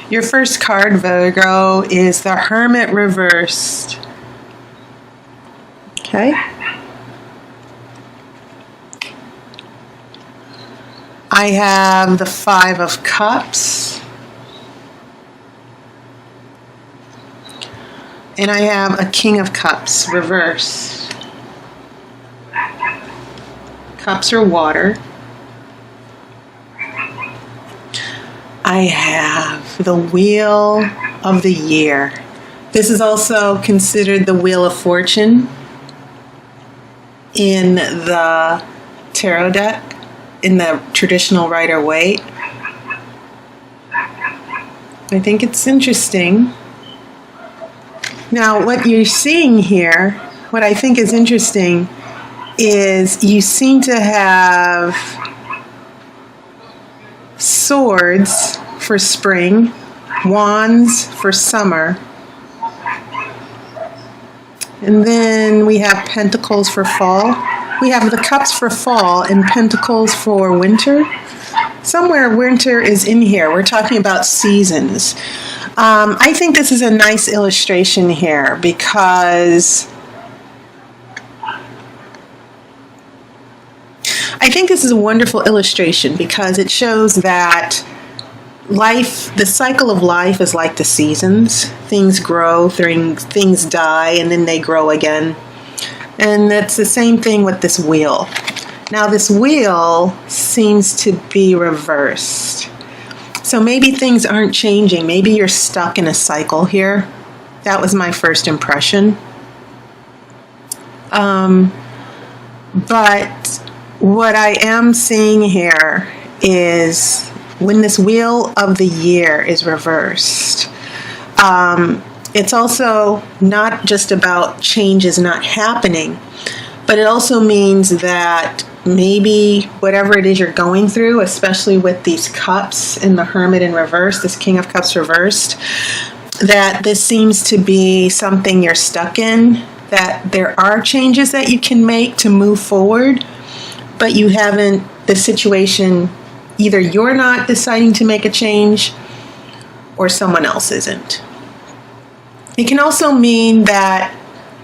Your first card, Virgo, is the Hermit reversed. Okay. I have the Five of Cups. And I have a King of Cups reversed. Cups are water. I have the Wheel of the Year. This is also considered the Wheel of Fortune in the tarot deck, in the traditional Rider-Waite. I think it's interesting. Now, what you're seeing here, what I think is interesting, is you seem to have swords for spring, wands for summer, and then we have pentacles for fall. We have the cups for fall and pentacles for winter. Somewhere winter is in here. We're talking about seasons. I think this is a nice illustration here because it shows that life, the cycle of life is like the seasons. Things grow, things die, and then they grow again. And that's the same thing with this wheel. Now this wheel seems to be reversed. So maybe things aren't changing. Maybe you're stuck in a cycle here. That was my first impression. But what I am seeing here is when this Wheel of the Year is reversed, it's also not just about changes not happening, but it also means that maybe whatever it is you're going through, especially with these cups in the Hermit in reverse, this King of Cups reversed, that this seems to be something you're stuck in, that there are changes that you can make to move forward, but you haven't, the situation, either you're not deciding to make a change or someone else isn't. It can also mean that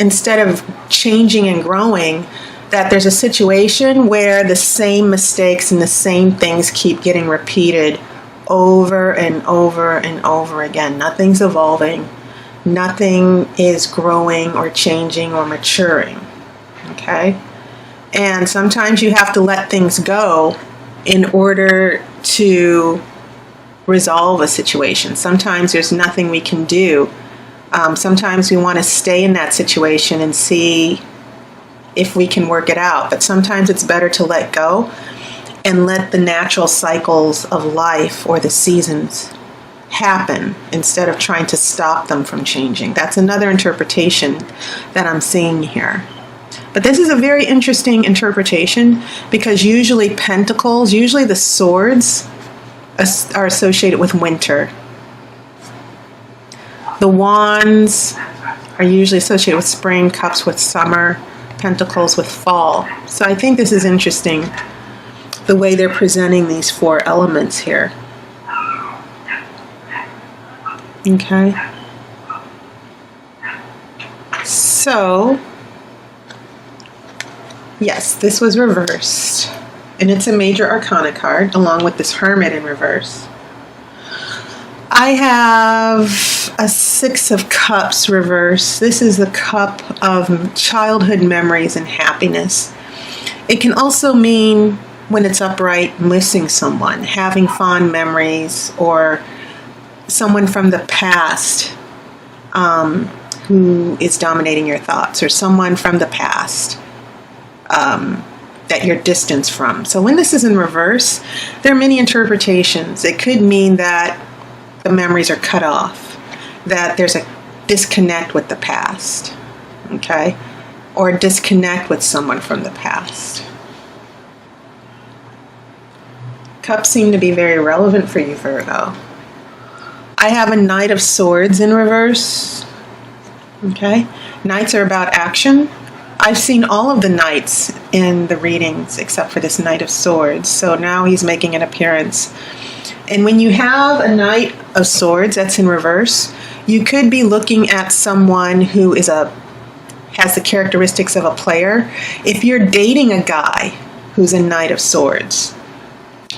instead of changing and growing, that there's a situation where the same mistakes and the same things keep getting repeated over and over and over again. Nothing's evolving. Nothing is growing or changing or maturing. Okay? And sometimes you have to let things go in order to resolve a situation. Sometimes there's nothing we can do. Sometimes we want to stay in that situation and see if we can work it out. But sometimes it's better to let go and let the natural cycles of life or the seasons happen instead of trying to stop them from changing. That's another interpretation that I'm seeing here. But this is a very interesting interpretation because usually pentacles, usually the swords are associated with winter. The wands are usually associated with spring, cups with summer, pentacles with fall. So I think this is interesting, the way they're presenting these four elements here. Okay. So, yes, this was reversed. And it's a major arcana card, along with this Hermit in reverse. I have a Six of Cups reverse. This is the cup of childhood memories and happiness. It can also mean, when it's upright, missing someone, having fond memories, or someone from the past who is dominating your thoughts, or someone from the past that you're distanced from. So when this is in reverse, there are many interpretations. It could mean that the memories are cut off, that there's a disconnect with the past, okay? Or a disconnect with someone from the past. Cups seem to be very relevant for you, Virgo. I have a Knight of Swords in reverse, okay? Knights are about action. I've seen all of the knights in the readings except for this Knight of Swords, so now he's making an appearance. And when you have a Knight of Swords that's in reverse, you could be looking at someone who has the characteristics of a player. If you're dating a guy who's a Knight of Swords,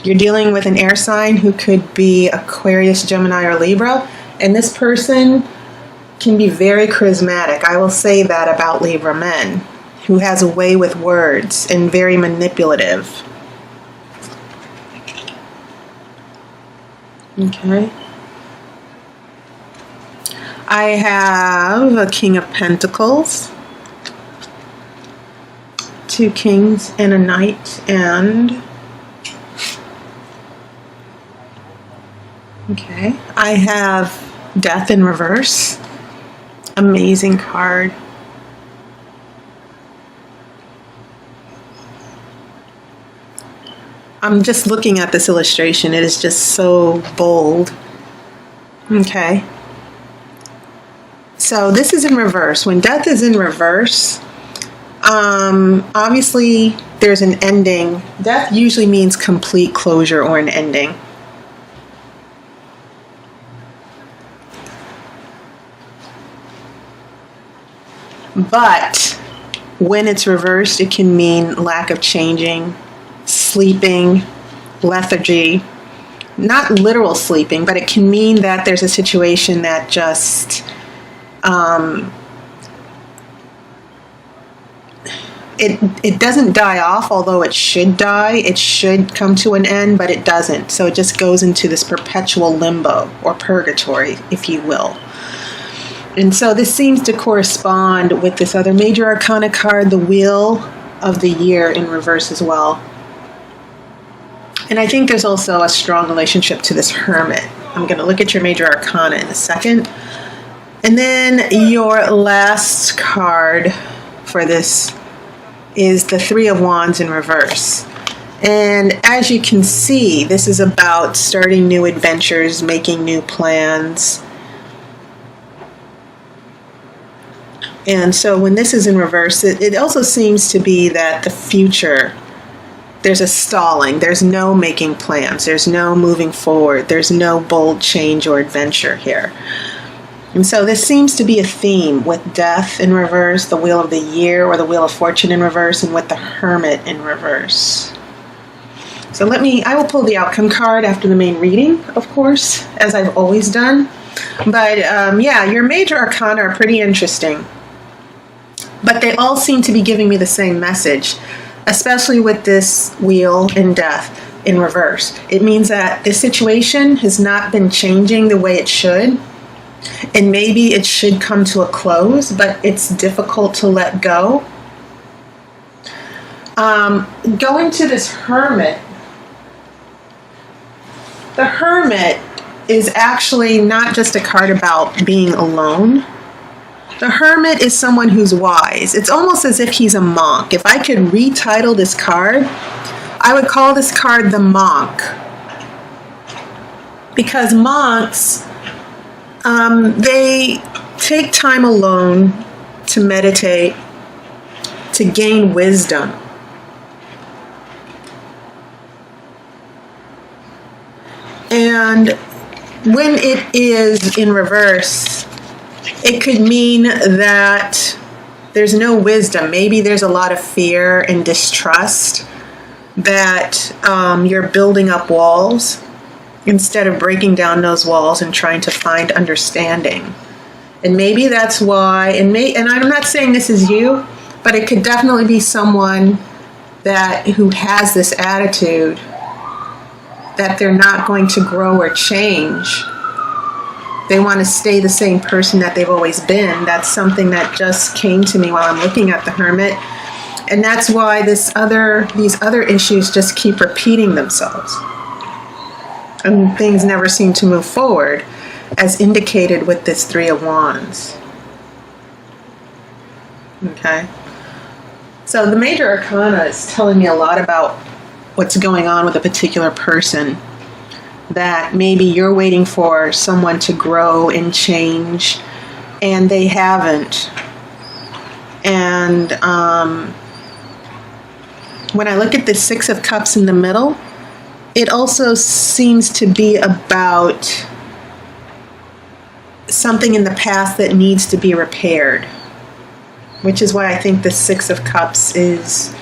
you're dealing with an air sign who could be Aquarius, Gemini, or Libra, and this person can be very charismatic. I will say that about Libra men, who has a way with words and very manipulative. Okay. I have a King of Pentacles, 2 Kings and a Knight, and okay, I have Death in reverse. Amazing card. I'm just looking at this illustration. It is just so bold. Okay. So this is in reverse. When Death is in reverse, obviously there's an ending. Death usually means complete closure or an ending. But when it's reversed, it can mean lack of changing, sleeping, lethargy. Not literal sleeping, but it can mean that there's a situation that just it doesn't die off, although it should die. It should come to an end, but it doesn't. So it just goes into this perpetual limbo or purgatory, if you will. And so this seems to correspond with this other major arcana card, the Wheel of the Year in reverse as well. And I think there's also a strong relationship to this Hermit. I'm going to look at your major arcana in a second. And then your last card for this is the Three of Wands in reverse. And as you can see, this is about starting new adventures, making new plans. And so when this is in reverse, it also seems to be that the future, there's a stalling. There's no making plans. There's no moving forward. There's no bold change or adventure here. And so this seems to be a theme with Death in reverse, the Wheel of the Year or the Wheel of Fortune in reverse, and with the Hermit in reverse. So I will pull the outcome card after the main reading, of course, as I've always done. But yeah, your major arcana are pretty interesting. But they all seem to be giving me the same message, especially with this Wheel and Death in reverse. It means that this situation has not been changing the way it should, and maybe it should come to a close, but it's difficult to let go. Going to this Hermit, the Hermit is actually not just a card about being alone. The Hermit is someone who's wise. It's almost as if he's a monk. If I could retitle this card, I would call this card the Monk. Because monks, they take time alone to meditate, to gain wisdom. And when it is in reverse, it could mean that there's no wisdom. Maybe there's a lot of fear and distrust, that you're building up walls instead of breaking down those walls and trying to find understanding. And maybe that's why, and I'm not saying this is you, but it could definitely be someone who has this attitude that they're not going to grow or change. They want to stay the same person that they've always been. That's something that just came to me while I'm looking at the Hermit. And that's why these other issues just keep repeating themselves. And things never seem to move forward, as indicated with this Three of Wands. Okay. So the major arcana is telling me a lot about what's going on with a particular person, that maybe you're waiting for someone to grow and change, and they haven't. And when I look at the Six of Cups in the middle, it also seems to be about something in the past that needs to be repaired, which is why I think the Six of Cups is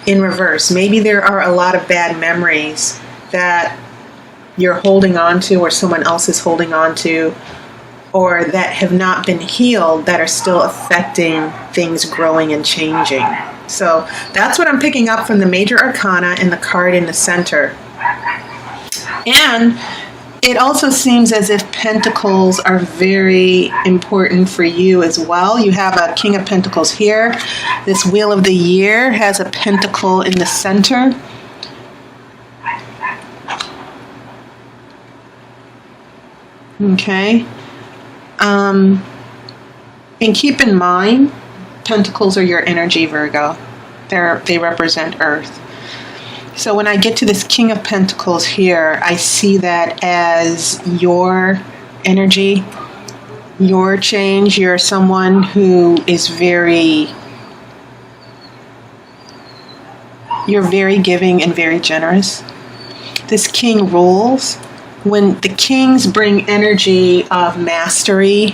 in reverse. Maybe there are a lot of bad memories that you're holding on to, or someone else is holding on to, or that have not been healed, that are still affecting things growing and changing. So that's what I'm picking up from the major arcana and the card in the center. And it also seems as if Pentacles are very important for you as well. You have a King of Pentacles here. This Wheel of the Year has a Pentacle in the center. Okay. And keep in mind, Pentacles are your energy, Virgo. They represent Earth. So when I get to this King of Pentacles here, I see that as your energy, your change. You're someone who is you're very giving and very generous. This King rules. When the Kings bring energy of mastery,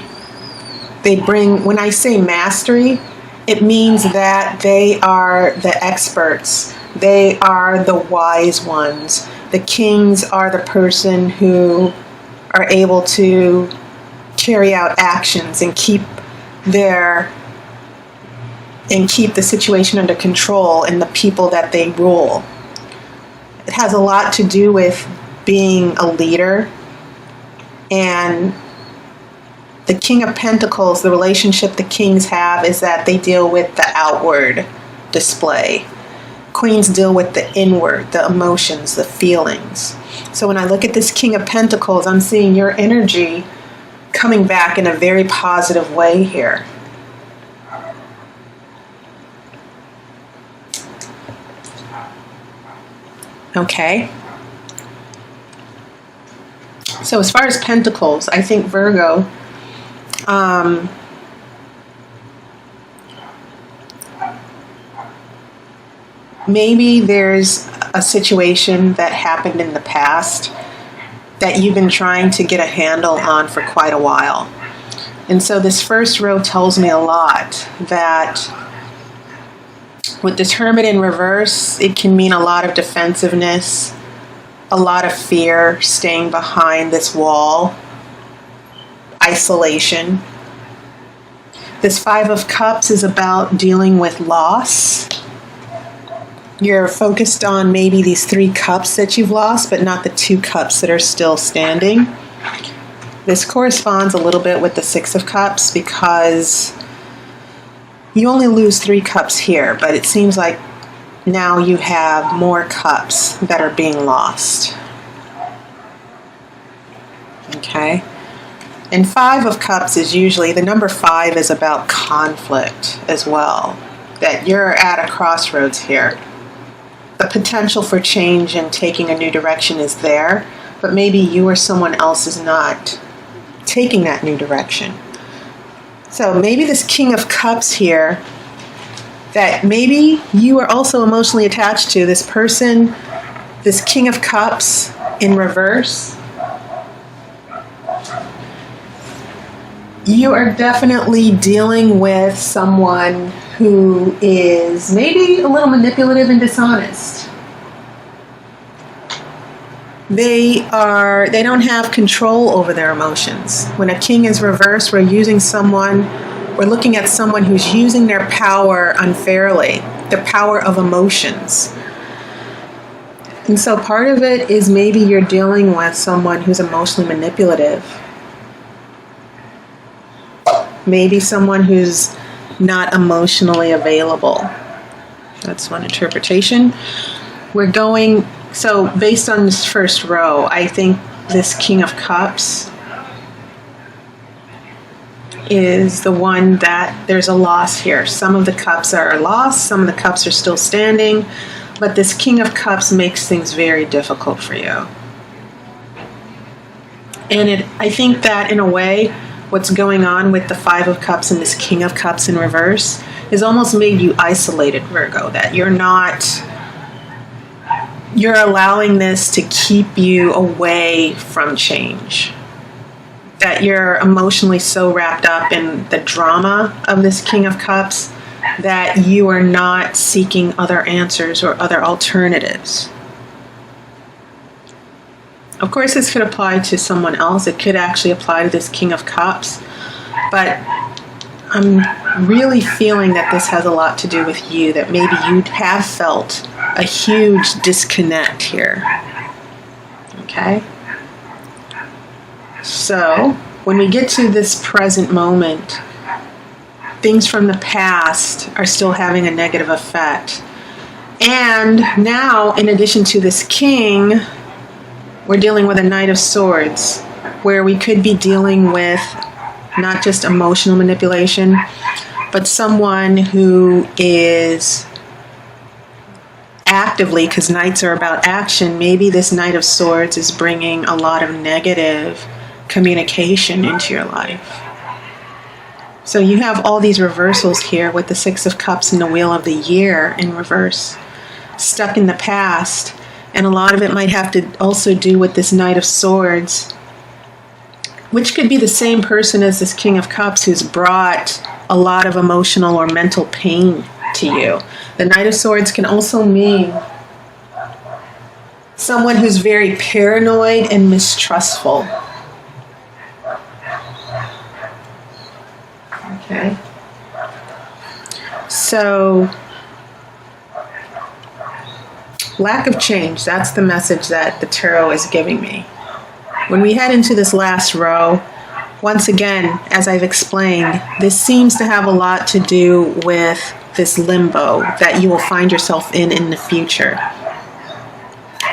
when I say mastery, it means that they are the experts. They are the wise ones. The Kings are the person who are able to carry out actions and keep the situation under control and the people that they rule. It has a lot to do with being a leader. And the King of Pentacles, the relationship the Kings have is that they deal with the outward display. Queens deal with the inward, the emotions, the feelings. So when I look at this King of Pentacles, I'm seeing your energy coming back in a very positive way here. Okay. So as far as Pentacles, I think Virgo, maybe there's a situation that happened in the past that you've been trying to get a handle on for quite a while. And so this first row tells me a lot, that with this Hermit in reverse, it can mean a lot of defensiveness, a lot of fear, staying behind this wall, isolation. This Five of Cups is about dealing with loss. You're focused on maybe these 3 cups that you've lost, but not the 2 cups that are still standing. This corresponds a little bit with the Six of Cups because you only lose 3 cups here, but it seems like now you have more cups that are being lost. Okay? And Five of Cups is usually, the number 5 is about conflict as well. That you're at a crossroads here. The potential for change and taking a new direction is there, but maybe you or someone else is not taking that new direction. So maybe this King of Cups here, that maybe you are also emotionally attached to this person, this King of Cups in reverse. You are definitely dealing with someone who is maybe a little manipulative and dishonest. They don't have control over their emotions. When a King is reversed, we're looking at someone who's using their power unfairly, the power of emotions. And so part of it is maybe you're dealing with someone who's emotionally manipulative. Maybe someone who's not emotionally available. That's one interpretation. So based on this first row, I think this King of Cups is the one that there's a loss here. Some of the cups are lost, some of the cups are still standing, but this King of Cups makes things very difficult for you. And I think that in a way, what's going on with the Five of Cups and this King of Cups in reverse is almost made you isolated, Virgo, that you're not you're allowing this to keep you away from change. That you're emotionally so wrapped up in the drama of this King of Cups that you are not seeking other answers or other alternatives. Of course, this could apply to someone else. It could actually apply to this King of Cups. But I'm really feeling that this has a lot to do with you, that maybe you have felt a huge disconnect here. Okay? So, when we get to this present moment, things from the past are still having a negative effect. And now, in addition to this king, we're dealing with a Knight of Swords, where we could be dealing with not just emotional manipulation, but someone who is actively, because Knights are about action, maybe this Knight of Swords is bringing a lot of negative communication into your life. So you have all these reversals here with the Six of Cups and the Wheel of the Year in reverse, stuck in the past. And a lot of it might have to also do with this Knight of Swords, which could be the same person as this King of Cups who's brought a lot of emotional or mental pain to you. The Knight of Swords can also mean someone who's very paranoid and mistrustful. Okay. So, lack of change, that's the message that the tarot is giving me. When we head into this last row, once again, as I've explained, this seems to have a lot to do with this limbo that you will find yourself in the future.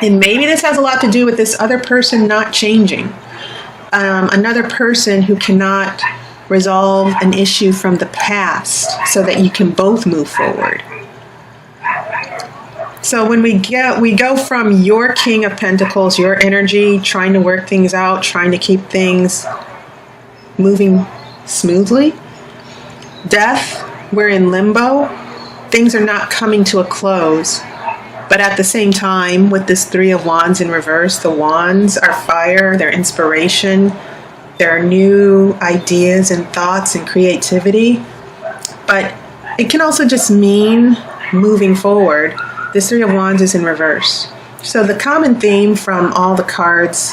And maybe this has a lot to do with this other person not changing. Another person who cannot resolve an issue from the past so that you can both move forward. So when we go from your King of Pentacles, your energy, trying to work things out, trying to keep things moving smoothly. Death, we're in limbo. Things are not coming to a close. But at the same time, with this Three of Wands in reverse, the wands are fire, they're inspiration. There are new ideas and thoughts and creativity. But it can also just mean moving forward. This Three of Wands is in reverse. So the common theme from all the cards,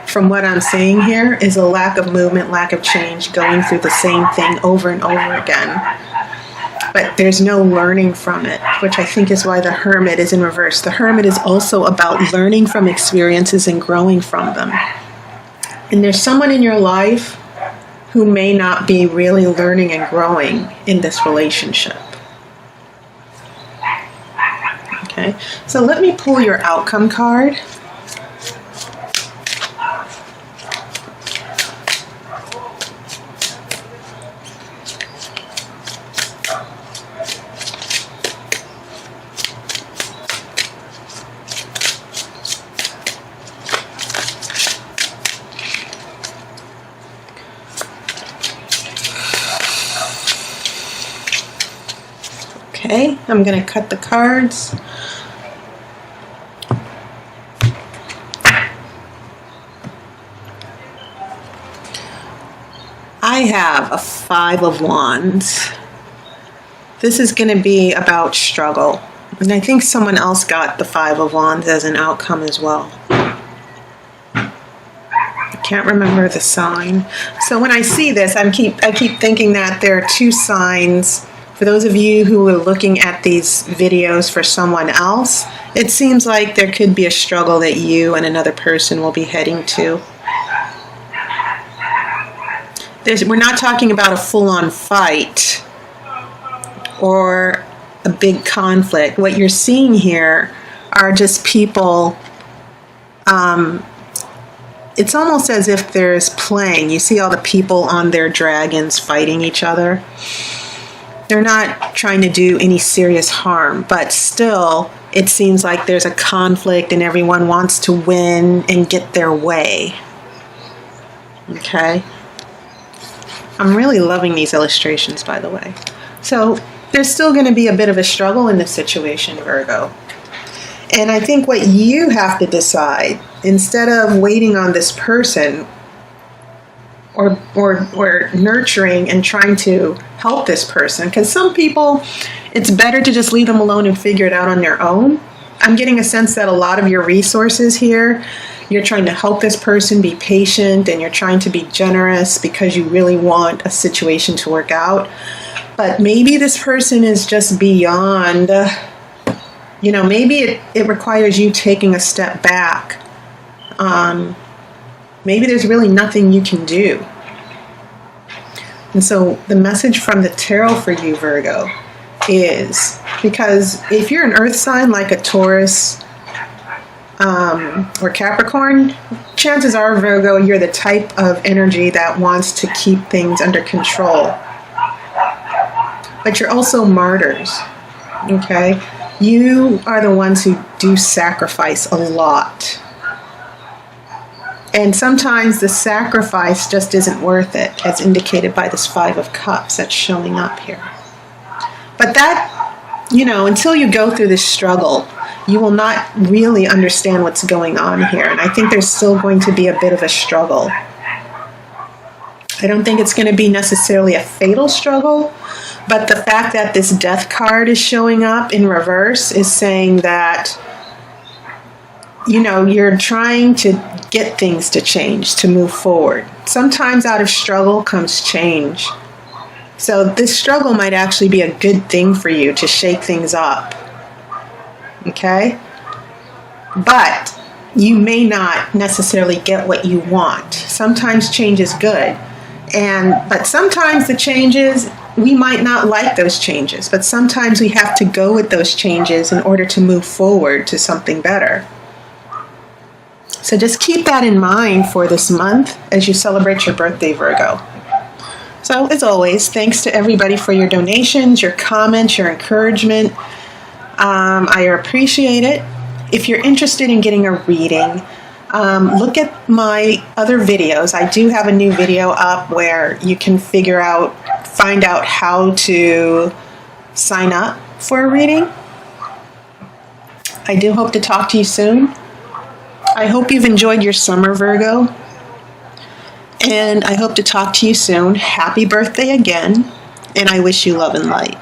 from what I'm seeing here, is a lack of movement, lack of change, going through the same thing over and over again. But there's no learning from it, which I think is why the Hermit is in reverse. The Hermit is also about learning from experiences and growing from them. And there's someone in your life who may not be really learning and growing in this relationship. Okay, so let me pull your outcome card. Okay, I'm going to cut the cards. I have a Five of Wands. This is going to be about struggle. And I think someone else got the Five of Wands as an outcome as well. I can't remember the sign. So when I see this, I keep thinking that there are two signs. For those of you who are looking at these videos for someone else, it seems like there could be a struggle that you and another person will be heading to. We're not talking about a full-on fight or a big conflict. What you're seeing here are just people, it's almost as if there's playing. You see all the people on their dragons fighting each other. They're not trying to do any serious harm, but still, it seems like there's a conflict and everyone wants to win and get their way. Okay? I'm really loving these illustrations, by the way. So, there's still going to be a bit of a struggle in this situation, Virgo. And I think what you have to decide, instead of waiting on this person or nurturing and trying to help this person, because some people, it's better to just leave them alone and figure it out on their own. I'm getting a sense that a lot of your resources here, you're trying to help this person, be patient, and you're trying to be generous because you really want a situation to work out. But maybe this person is just beyond, maybe it requires you taking a step back. Maybe there's really nothing you can do. And so the message from the tarot for you, Virgo, is, because if you're an earth sign like a Taurus or Capricorn, chances are, Virgo, you're the type of energy that wants to keep things under control. But you're also martyrs, okay? You are the ones who do sacrifice a lot. And sometimes the sacrifice just isn't worth it, as indicated by this Five of Cups that's showing up here. But that, until you go through this struggle, you will not really understand what's going on here. And I think there's still going to be a bit of a struggle. I don't think it's going to be necessarily a fatal struggle, but the fact that this Death card is showing up in reverse is saying that, you're trying to get things to change, to move forward. Sometimes out of struggle comes change. So this struggle might actually be a good thing for you to shake things up. Okay? But you may not necessarily get what you want. Sometimes change is good. But sometimes the changes, we might not like those changes, but sometimes we have to go with those changes in order to move forward to something better. So just keep that in mind for this month as you celebrate your birthday, Virgo. So as always, thanks to everybody for your donations, your comments, your encouragement. I appreciate it. If you're interested in getting a reading, look at my other videos. I do have a new video up where you can find out how to sign up for a reading. I do hope to talk to you soon. I hope you've enjoyed your summer, Virgo. And I hope to talk to you soon. Happy birthday again. And I wish you love and light.